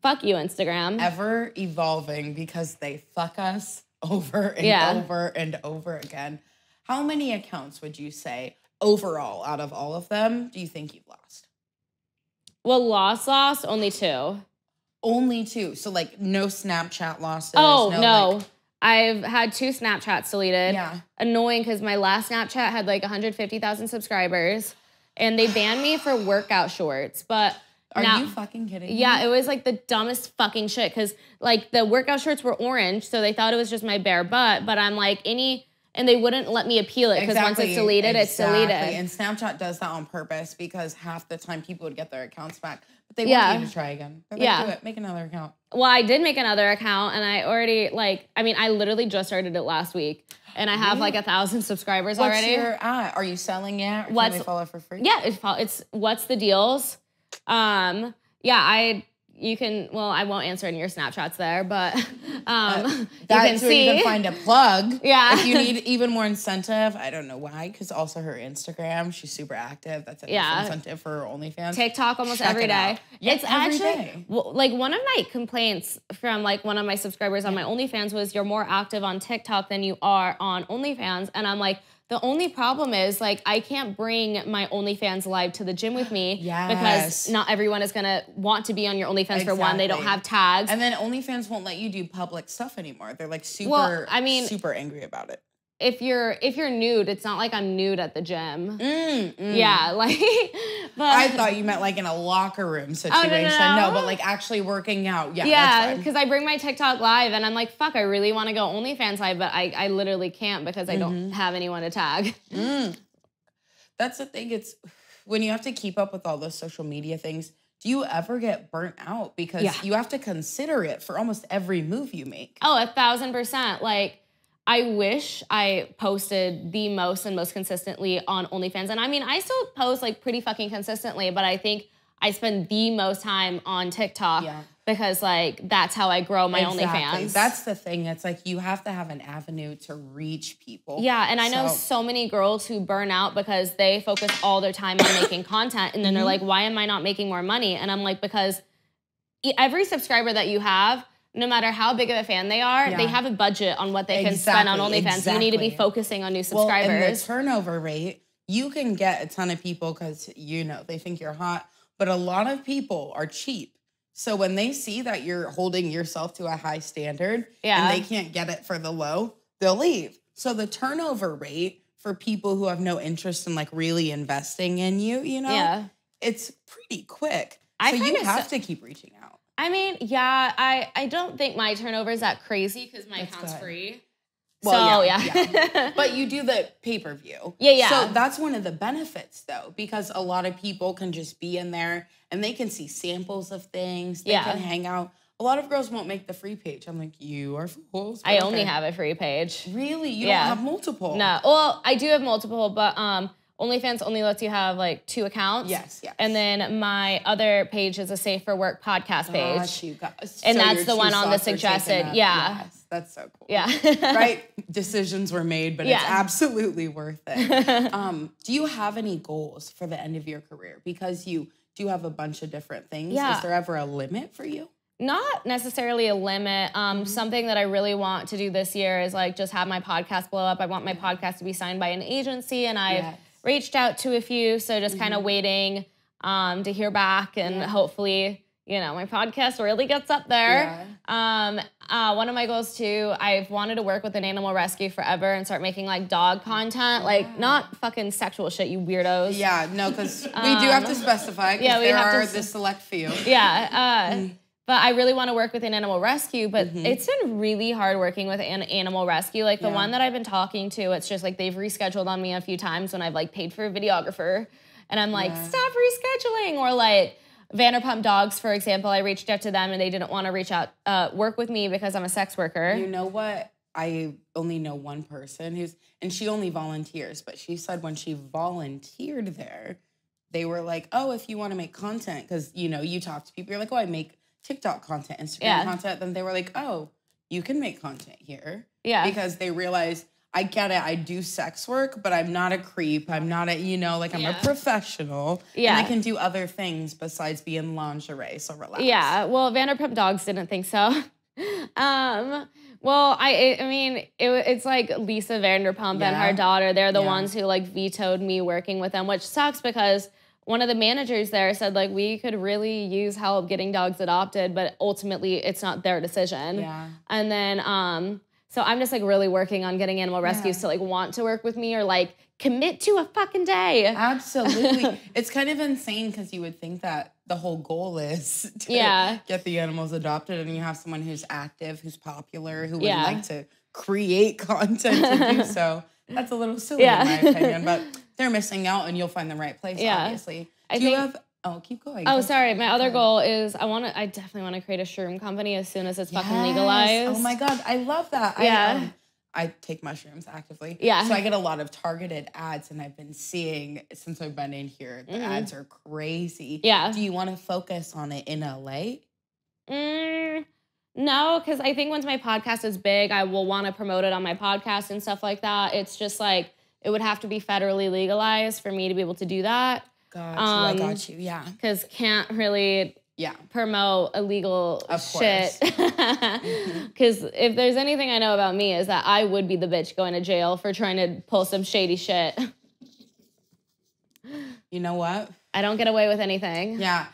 Fuck you, Instagram.
Ever evolving, because they fuck us over and over and over again. How many accounts would you say overall out of all of them do you think you've lost?
Well, lost, only 2.
Only 2. So like no Snapchat losses.
Oh, no.
Like...
I've had 2 Snapchats deleted.
Yeah.
Annoying, because my last Snapchat had like 150,000 subscribers, and they banned me for workout shorts. But
Are you fucking kidding me?
Yeah, it was like the dumbest fucking shit, because like the workout shorts were orange, so they thought it was just my bare butt, but I'm like, and they wouldn't let me appeal it, because once it's deleted, it's deleted.
And Snapchat does that on purpose, because half the time people would get their accounts back, but they want you to try again. They're like, do it, make another account.
Well, I did make another account, and I already I literally just started it last week, and I have like 1,000 subscribers already.
What's your Are you selling it? Or can we follow for free?
Yeah, it's What's the Deals? Yeah, you can, well, I won't answer any of your Snapchats there, but
that's
you can
where
see.
you can find a plug.
Yeah.
If you need even more incentive, I don't know why, because also her Instagram, she's super active. That's an incentive for her OnlyFans.
TikTok almost every day.
Yeah,
it's actually, like one of my complaints from like one of my subscribers on my OnlyFans was you're more active on TikTok than you are on OnlyFans. And I'm like, the only problem is like I can't bring my OnlyFans live to the gym with me because not everyone is gonna want to be on your OnlyFans for one. They don't have tags.
And then OnlyFans won't let you do public stuff anymore. They're like super angry about it.
If you're nude, it's not like I'm nude at the gym. Yeah, like. But
I thought you meant like in a locker room situation. No, but like actually working out. Yeah,
because I bring my TikTok live and I'm like, fuck, I really want to go OnlyFans live, but I literally can't because I don't have anyone to tag.
That's the thing. It's when you have to keep up with all those social media things. Do you ever get burnt out because you have to consider it for almost every move you make?
Oh, 1,000%. Like. I wish I posted the most and most consistently on OnlyFans. And I mean, I still post like pretty fucking consistently, but I think I spend the most time on TikTok because like that's how I grow my OnlyFans.
That's the thing. It's like you have to have an avenue to reach people.
Yeah, and I know so many girls who burn out because they focus all their time on making content and then they're like, why am I not making more money? And I'm like, because every subscriber that you have, no matter how big of a fan they are, they have a budget on what they can spend on OnlyFans. So you need to be focusing on new subscribers.
Well, and the turnover rate, you can get a ton of people because, they think you're hot, but a lot of people are cheap. So when they see that you're holding yourself to a high standard and they can't get it for the low, they'll leave. So the turnover rate for people who have no interest in like really investing in you, it's pretty quick. So you have to keep reaching out.
I mean, I don't think my turnover is that crazy because my account's free.
Well, yeah. But you do the pay-per-view.
Yeah.
So that's one of the benefits, though, because a lot of people can just be in there and they can see samples of things. They can hang out. A lot of girls won't make the free page. I'm like, you are fools.
I only have a free page.
Really? You don't have multiple?
No. Well, I do have multiple, but OnlyFans only lets you have like 2 accounts.
Yes.
And then my other page is a Safe for Work podcast page.
So
and that's the one on the suggested.
Yes, that's so cool.
Yeah.
Right? Decisions were made, but it's absolutely worth it. Do you have any goals for the end of your career? Because you do have a bunch of different things.
Yeah.
Is there ever a limit for you?
Not necessarily a limit. Something that I really want to do this year is like just have my podcast blow up. I want my podcast to be signed by an agency, and I've reached out to a few, so just kind of waiting to hear back, and hopefully, my podcast really gets up there. One of my goals too, I've wanted to work with an animal rescue forever and start making like dog content, like not fucking sexual shit, you weirdos.
Yeah, no, because we do have to specify. Yeah, we have to. The select few.
Yeah. But I really want to work with an animal rescue, but it's been really hard working with an animal rescue. Like the one that I've been talking to, it's just like they've rescheduled on me a few times when I've like paid for a videographer. And I'm like, stop rescheduling. Or like Vanderpump Dogs, for example, I reached out to them and they didn't want to work with me because I'm a sex worker.
You know what? I only know one person and she only volunteers, but she said when she volunteered there, they were like, oh, if you want to make content, because, you talk to people, you're like, oh, I make TikTok content, Instagram content, then they were like, oh, you can make content here. Yeah. Because they realized, I get it, I do sex work, but I'm not a creep. I'm not I'm a professional. Yeah. And I can do other things besides be in lingerie, so relax.
Yeah, well, Vanderpump Dogs didn't think so. Well, it's like Lisa Vanderpump and her daughter. They're the ones who like vetoed me working with them, which sucks because one of the managers there said, like, we could really use help getting dogs adopted, but ultimately it's not their decision. Yeah. And then, so I'm just, like, really working on getting animal rescues to, like, want to work with me or, like, commit to a fucking day.
Absolutely. It's kind of insane because you would think that the whole goal is to get the animals adopted, and you have someone who's active, who's popular, who would like to create content to do so. That's a little silly in my opinion, but they're missing out, and you'll find the right place, obviously. Keep going.
Oh, sorry. My other goal is I definitely want to create a shroom company as soon as it's fucking legalized.
Oh my God. I love that. Yeah. I take mushrooms actively. Yeah. So I get a lot of targeted ads, and I've been seeing, since I've been in here, the ads are crazy. Yeah. Do you want to focus on it in LA?
No, because I think once my podcast is big, I will want to promote it on my podcast and stuff like that. It's just like, it would have to be federally legalized for me to be able to do that.
I got you, yeah.
Because can't really promote illegal shit. Because if there's anything I know about me is that I would be the bitch going to jail for trying to pull some shady shit.
You know what?
I don't get away with anything.
Yeah.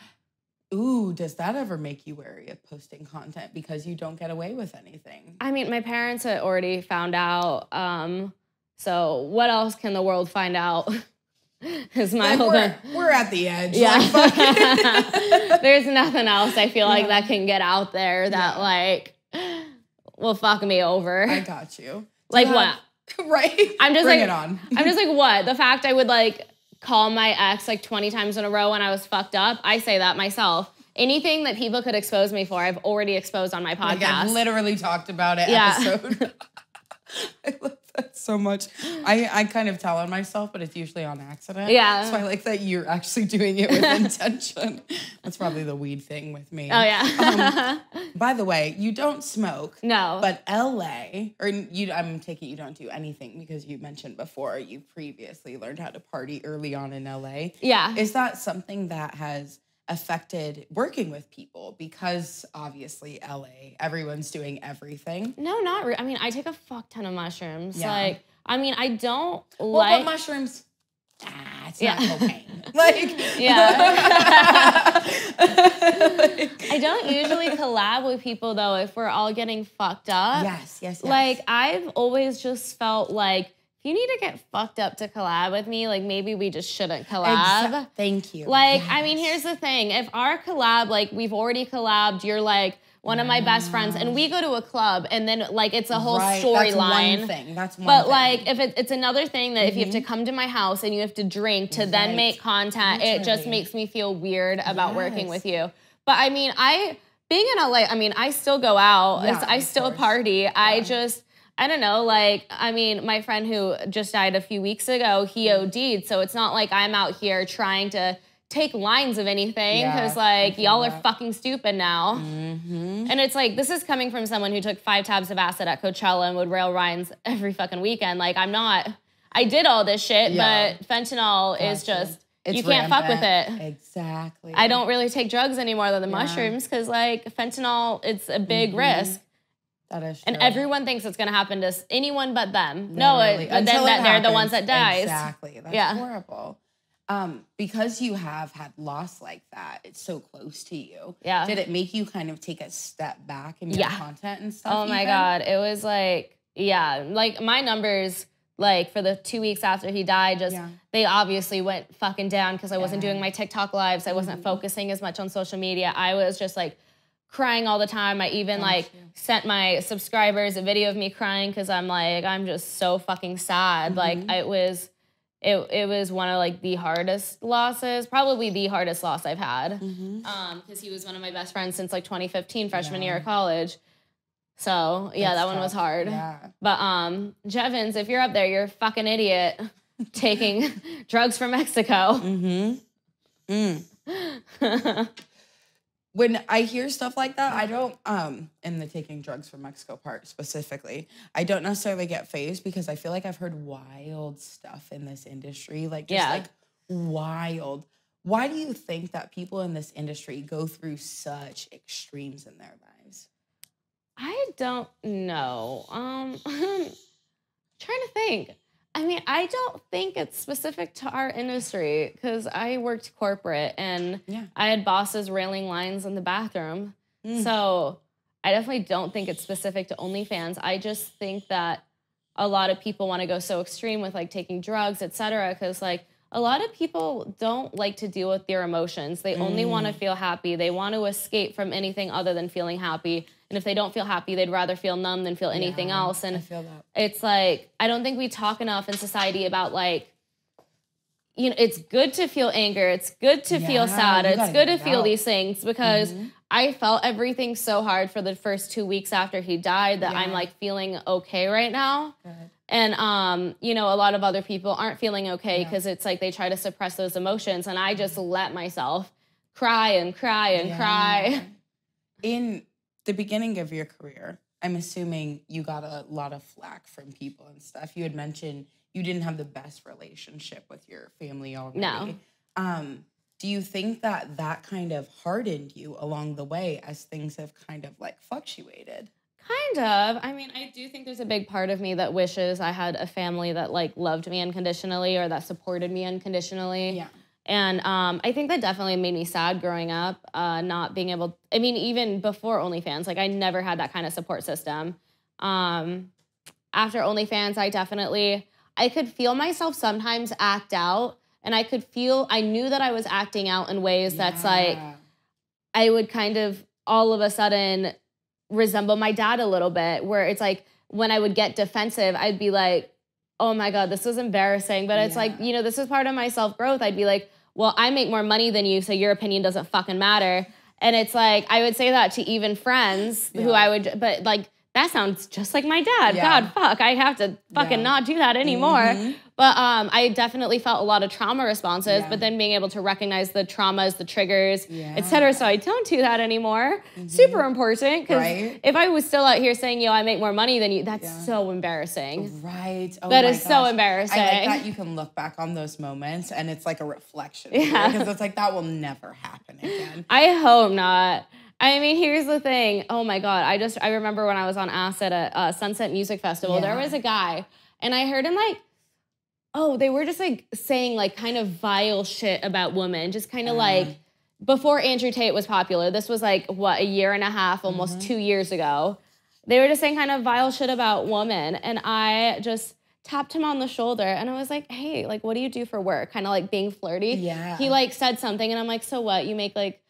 Ooh, does that ever make you wary of posting content because you don't get away with anything?
I mean, my parents had already found out. So what else can the world find out? Is my whole thing.
We're at the edge.
Yeah.
Like, fuck it.
There's nothing else I feel like that can get out there that like will fuck me over.
I got you.
Like what?
Right.
I'm just
Bring
like,
it on.
I'm just like, what? The fact I would like call my ex like 20 times in a row when I was fucked up. I say that myself. Anything that people could expose me for, I've already exposed on my podcast.
Like I've literally talked about it episode. I love that so much. I kind of tell on myself, but it's usually on accident.
Yeah.
So I like that you're actually doing it with intention. That's probably the weed thing with me.
Oh, yeah.
By the way, you don't smoke.
No.
But LA, or I'm taking you don't do anything because you mentioned before you previously learned how to party early on in LA.
Yeah.
Is that something that has affected working with people? Because obviously LA, everyone's doing everything.
No, not really. I mean, I take a fuck ton of mushrooms.
Yeah.
Like, I mean, I don't
But mushrooms, it's not cocaine.
I don't usually collab with people, though, if we're all getting fucked up.
Yes.
Like, I've always just felt like, if you need to get fucked up to collab with me, like, maybe we just shouldn't collab.
Thank you.
Like, I mean, here's the thing. If our collab, like, we've already collabed, you're, like, one of my best friends, and we go to a club, and then, like, it's a whole storyline.
That's one thing.
But, like, if it's another thing that if you have to come to my house and you have to drink to then make content, it just makes me feel weird about working with you. But, I mean, being in LA, I mean, I still go out. I still party. Yeah. I don't know, like, I mean, my friend who just died a few weeks ago, he OD'd, so it's not like I'm out here trying to take lines of anything, because, like, y'all are fucking stupid now. And it's like, this is coming from someone who took 5 tabs of acid at Coachella and would rail Ryan's every fucking weekend. Like, I did all this shit, but fentanyl is just, you can't fuck with it.
Exactly.
I don't really take drugs anymore than the mushrooms, because, like, fentanyl, it's a big risk.
That is true.
And everyone thinks it's going to happen to anyone but them.
Literally.
But then they're the ones that dies.
Exactly. That's horrible. Because you have had loss like that, it's so close to you. Yeah. Did it make you kind of take a step back in your content and stuff?
Oh my God. It was like, like my numbers, like for the 2 weeks after he died, they obviously went fucking down because I wasn't doing my TikTok lives. I wasn't focusing as much on social media. I was just like crying all the time. I even sent my subscribers a video of me crying because I'm like, I'm just so fucking sad. Like it was one of like the hardest losses, probably the hardest loss I've had. Because he was one of my best friends since like 2015, freshman year of college. So yeah, that one was hard. Yeah. But Jevons, if you're up there, you're a fucking idiot taking drugs from Mexico.
When I hear stuff like that, I don't, in the taking drugs from Mexico part specifically, I don't necessarily get fazed because I feel like I've heard wild stuff in this industry, like just like wild. Why do you think that people in this industry go through such extremes in their lives?
I don't know. I'm trying to think. I mean, I don't think it's specific to our industry because I worked corporate and I had bosses railing lines in the bathroom. So I definitely don't think it's specific to OnlyFans. I just think that a lot of people want to go so extreme with like taking drugs, et cetera, because like a lot of people don't like to deal with their emotions. They only want to feel happy. They want to escape from anything other than feeling happy. And if they don't feel happy, they'd rather feel numb than feel anything else. And
I feel that.
It's like, I don't think we talk enough in society about like, you know, it's good to feel anger. It's good to feel sad. It's good to feel these things because I felt everything so hard for the first 2 weeks after he died that I'm like feeling okay right now. Good. And, you know, a lot of other people aren't feeling okay because it's like they try to suppress those emotions. And I just let myself cry and cry and cry.
In the beginning of your career, I'm assuming you got a lot of flack from people and stuff. You had mentioned you didn't have the best relationship with your family already.
No.
Do you think that kind of hardened you along the way as things have kind of like fluctuated?
Kind of. I mean, I do think there's a big part of me that wishes I had a family that like loved me unconditionally or that supported me unconditionally.
Yeah.
And I think that definitely made me sad growing up, not being able, I mean, even before OnlyFans, like I never had that kind of support system. After OnlyFans, I could feel myself sometimes act out, and I knew that I was acting out in ways that's like, I would kind of all of a sudden resemble my dad a little bit, where it's like when I would get defensive, I'd be like, oh my God, this is embarrassing. But it's like, you know, this is part of my self-growth. I'd be like, well, I make more money than you, so your opinion doesn't fucking matter. And it's like, I would say that to even friends who but like, that sounds just like my dad. God, fuck, I have to fucking not do that anymore. But I definitely felt a lot of trauma responses, but then being able to recognize the traumas, the triggers, et cetera, so I don't do that anymore. Super important, because if I was still out here saying, yo, I make more money than you, that's so embarrassing.
Right. Oh
that is so embarrassing.
I like that you can look back on those moments and it's like a reflection. Because it's like, that will never happen again.
I hope not. I mean, here's the thing. Oh my God. I remember when I was on acid at Sunset Music Festival, there was a guy and I heard him like, they were just like saying like kind of vile shit about women. Just kind of like before Andrew Tate was popular. This was like, what, a year and a half, almost 2 years ago. They were just saying kind of vile shit about women. And I just tapped him on the shoulder and I was like, hey, like, what do you do for work? Kind of like being flirty.
Yeah.
He like said something and I'm like, so what? You make like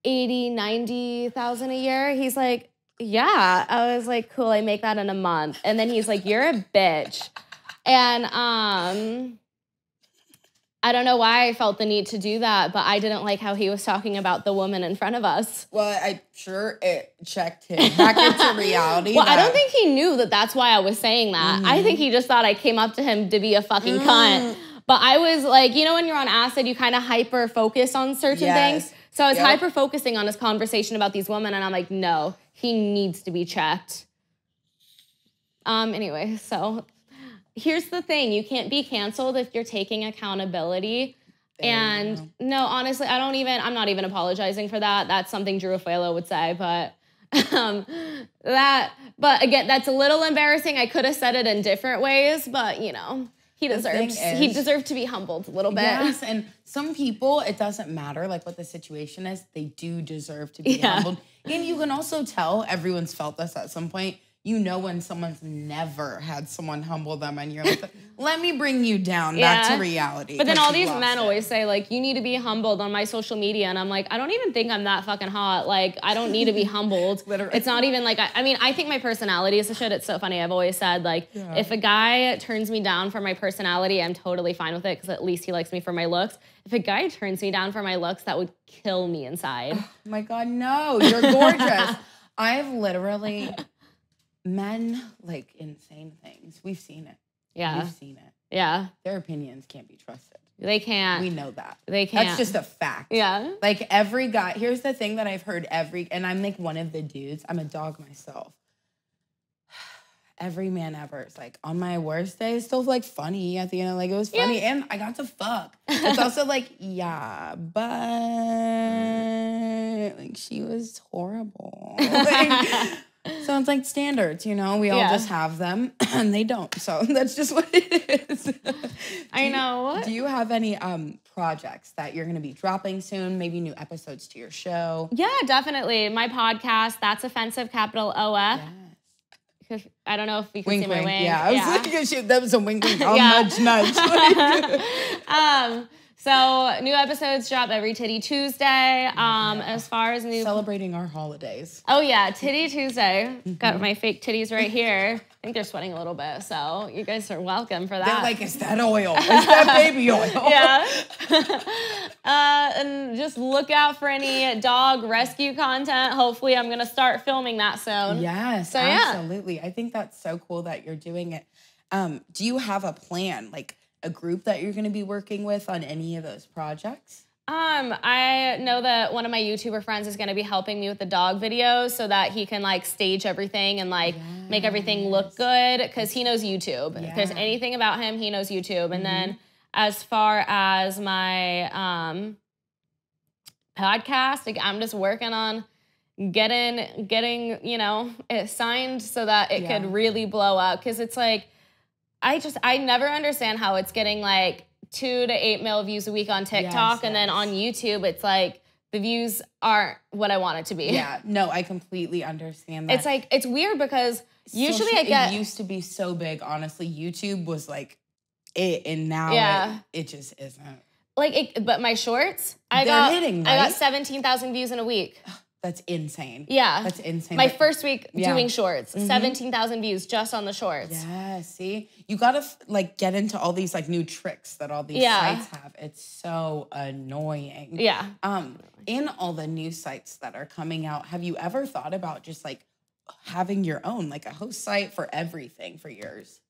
80, 90,000 a year? He's like, yeah. I was like, cool, I make that in a month. And then he's like, you're a bitch. And I don't know why I felt the need to do that, but I didn't like how he was talking about the woman in front of us.
Well, I'm sure it checked him back into reality.
Well, I don't think he knew that that's why I was saying that. I think he just thought I came up to him to be a fucking cunt. But I was like, you know when you're on acid, you kind of hyper-focus on certain things? So I was hyper-focusing on his conversation about these women, and I'm like, no, he needs to be checked. Anyway, so here's the thing. You can't be canceled if you're taking accountability. And no, honestly, I'm not even apologizing for that. That's something Drew Afuelo would say, but but again, that's a little embarrassing. I could have said it in different ways, but you know, he deserved to be humbled a little bit.
Yes, and some people, it doesn't matter like what the situation is, they do deserve to be humbled. And you can also tell, everyone's felt this at some point, you know when someone's never had someone humble them and you're like, let me bring you down back to reality.
But then all these men always say, like, you need to be humbled on my social media. And I'm like, I don't even think I'm that fucking hot. Like, I don't need to be humbled. Literally. It's not even like, I mean, I think my personality is the shit. It's so funny. I've always said, like, if a guy turns me down for my personality, I'm totally fine with it because at least he likes me for my looks. If a guy turns me down for my looks, that would kill me inside. Oh
my God, no. You're gorgeous. I've literally... Men like insane things. We've seen it.
Yeah.
We've seen it.
Yeah.
Their opinions can't be trusted.
They can't.
We know that.
They can't.
That's just a fact.
Yeah.
Like every guy, here's the thing that I've heard and I'm like one of the dudes, I'm a dog myself. Every man ever is like, on my worst day, it's still like funny at the end. Like it was funny and I got to fuck. It's also like, yeah, but like she was horrible. Like, so it's like standards, you know? We all just have them, and they don't. So that's just what it is.
I know.
Do you have any projects that you're going to be dropping soon? Maybe new episodes to your show?
Yeah, definitely. My podcast, That's Offensive, capital OF. Yes. I don't know if you can see my wing.
Yeah, I was like, shit, that was a wink. I'll nudge.
So new episodes drop every Titty Tuesday. As far as
celebrating our holidays.
Oh yeah, Titty Tuesday. Got my fake titties right here. I think they're sweating a little bit, so you guys are welcome for that.
They're like, is that oil? Is that baby oil?
Yeah. And just look out for any dog rescue content. Hopefully, I'm gonna start filming that soon.
Yes, so, absolutely. I think that's so cool that you're doing it. Do you have a plan, like a group that you're going to be working with on any of those projects?
I know that one of my YouTuber friends is going to be helping me with the dog videos so that he can like stage everything and like make everything look good because he knows YouTube. If there's anything about him, he knows YouTube. And then as far as my podcast, like, I'm just working on getting you know, it signed so that it could really blow up because it's like I never understand how it's getting like 2 to 8 mil views a week on TikTok, and then on YouTube, it's like the views aren't what I want it to be.
Yeah, no, I completely understand that.
It's like, it's weird because usually it
used to be so big, honestly. YouTube was like it, and now it just isn't.
Like, but my shorts, I got 17,000 views in a week.
That's insane.
Yeah.
That's insane.
My first week doing shorts, 17,000 views just on the shorts.
Yeah, see? You gotta like get into all these like new tricks that all these sites have. It's so annoying.
Yeah.
In all the new sites that are coming out, have you ever thought about just like having your own, like a host site for everything for yours?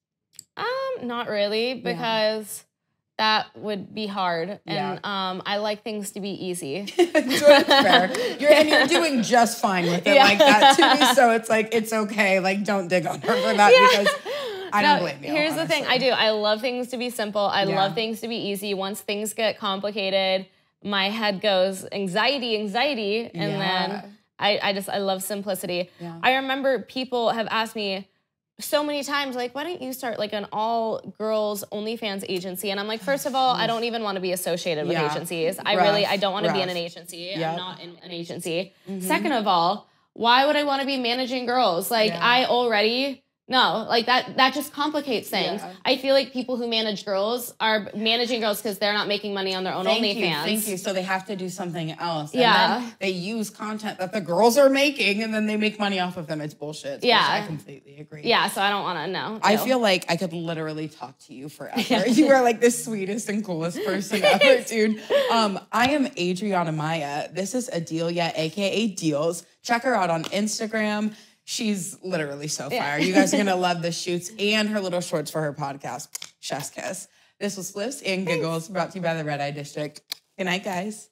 Not really, because that would be hard, and I like things to be easy.
That's fair. You're doing just fine with it like that to me, so it's like, it's okay. Like, don't dig on her for that because I don't blame you.
Here's the thing, I love things to be simple. I love things to be easy. Once things get complicated, my head goes anxiety, and then I love simplicity. Yeah. I remember people have asked me so many times, like, why don't you start like an all-girls OnlyFans agency? And I'm like, first of all, I don't even want to be associated with agencies. I don't want to be in an agency. I'm not in an agency. Second of all, why would I want to be managing girls? Like, no, like that just complicates things. Yeah. I feel like people who manage girls are managing girls because they're not making money on their own OnlyFans.
Thank you. So they have to do something else. Yeah. And then they use content that the girls are making and then they make money off of them. It's bullshit. I completely agree.
Yeah, so I don't want to know.
I feel like I could literally talk to you forever. You are like the sweetest and coolest person ever, dude. I am Adrina Maya. This is Adelia, aka DEELZ. Check her out on Instagram. She's literally so fire. You guys are going to love the shoots and her little shorts for her podcast. Chef's kiss. This was Spliffs and Giggles, brought to you by the Red Eye District. Good night, guys.